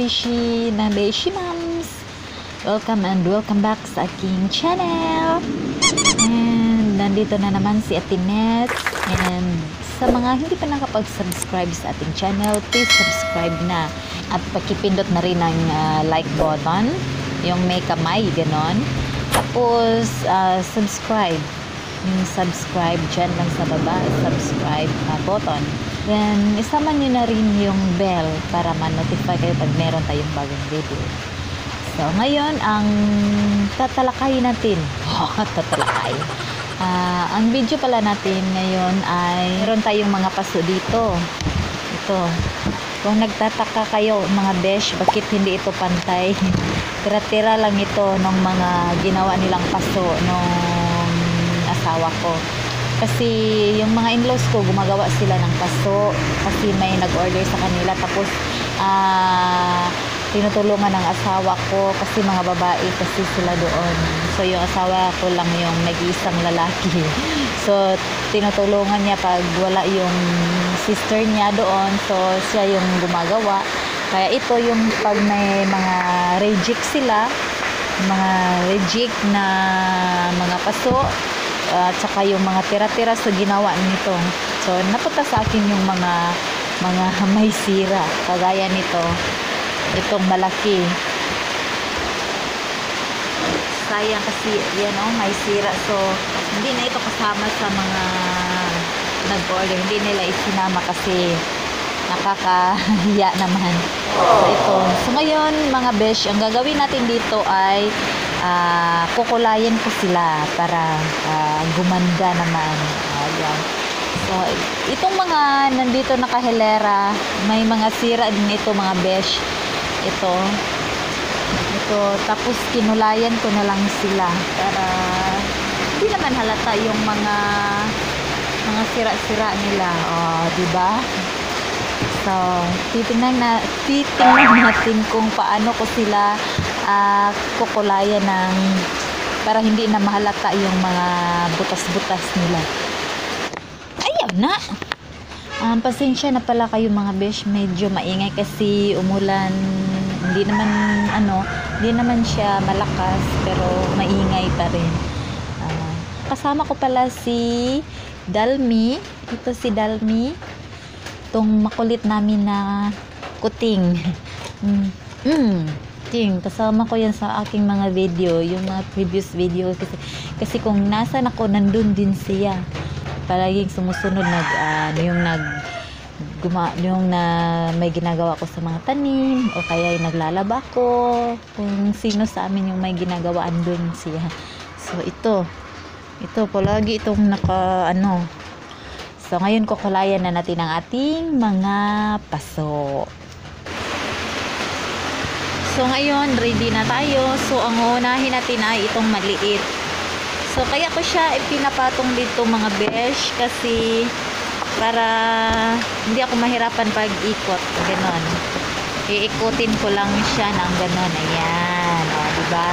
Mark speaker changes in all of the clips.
Speaker 1: Beshi na Beshi Moms. Welcome and welcome back sa aking channel. And nandito na naman si Ate Nets. And sa mga hindi pa nakapag-subscribe sa ating channel, please subscribe na. At pakipindot na rin ang like button, yung may kamay, ganon. Tapos, subscribe. Yung subscribe dyan lang sa baba, subscribe button. Then, isama nyo na rin yung bell para ma-notify kayo pag meron tayong bagong video. So, ngayon, ang tatalakayin natin. Tatalakay. Ang video pala natin ngayon ay meron tayong mga paso dito. Ito. Kung nagtataka kayo, mga besh, bakit hindi ito pantay? Tira-tira lang ito ng mga ginawa nilang paso nung asawa ko. Kasi yung mga in-laws ko, gumagawa sila ng paso kasi may nag-order sa kanila. Tapos tinutulungan ng asawa ko kasi mga babae kasi sila doon. So yung asawa ko lang yung nag-iisang lalaki. So tinutulungan niya pag wala yung sister niya doon. So siya yung gumagawa. Kaya ito yung pag may mga reject sila, mga reject na mga paso, at saka yung mga tira-tira sa ginawa nito. So napunta sa akin yung mga may sira kagaya nito, itong malaki. Sayang kasi yan may sira. So hindi na ito kasama sa mga nag-order, hindi nila isinama kasi nakakahiya naman. So ito, so ngayon mga besh, ang gagawin natin dito ay kukulayan ko sila para gumanda naman. Ayan. So itong mga nandito nakahilera, may mga sira din ito mga besh. Ito, tapos kinulayan ko na lang sila para hindi naman halata yung mga sira-sira nila. Di ba? So titingnan natin kung paano ko sila kukulayan ng para hindi na mahalata yung mga butas-butas nila. Ayun na. Pasensya na pala kayo mga besh, medyo maingay kasi umulan. Hindi naman siya malakas pero maingay pa rin. Kasama ko pala si Dalmi. Ito si Dalmi. Itong makulit namin na kuting. Kasama ko yan sa aking mga video, yung mga previous video kasi kung nasan ako, nandun din siya. Palaging sumusunod yung may ginagawa ko sa mga tanim o kaya yung naglalaba ko, kung sino sa amin yung may ginagawa, andun siya. So ito palagi itong so ngayon kukulayan na natin ang ating mga paso. So ngayon ready na tayo. So ang uunahin natin ay itong maliit. So kaya ko siya ipinapatong dito mga besh kasi para hindi ako mahirapan pag ikot. Ganon. Iikutin ko lang siya ng ganon. Ayan. Diba?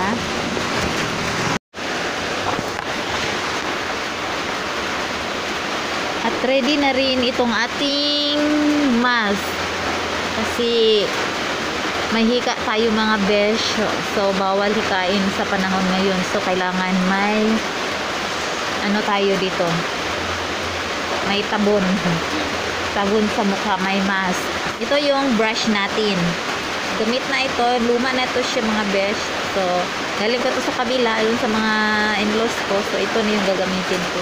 Speaker 1: At ready na rin itong ating mask. Kasi may hika tayo mga besh. So bawal hikain sa panahon ngayon. So kailangan may tayo dito. May tabon. Tabon sa mukha, may mask. Ito yung brush natin. Gamit na ito. Luma na ito siya mga besh. So galing ko ito sa kabila. Yun sa mga in-laws ko. So ito na yung gagamitin ko.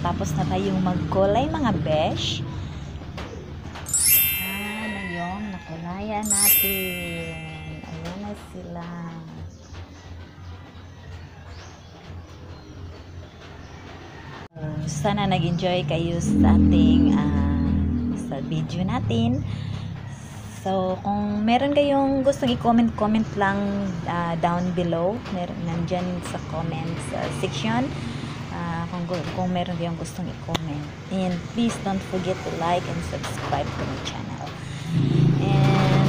Speaker 1: natapos na tayong magkulay mga besh. Na yung nakulayan natin. Ayan na sila. Sana nag-enjoy kayo sa ating sa video natin. So, kung meron kayong gustong i-comment lang down below. Nandyan sa comments section. Kung meron kayong gustong i-comment. And please don't forget to like and subscribe to my channel. And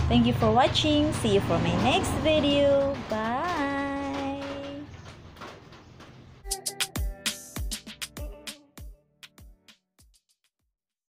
Speaker 1: thank you for watching. See you for my next video. Bye!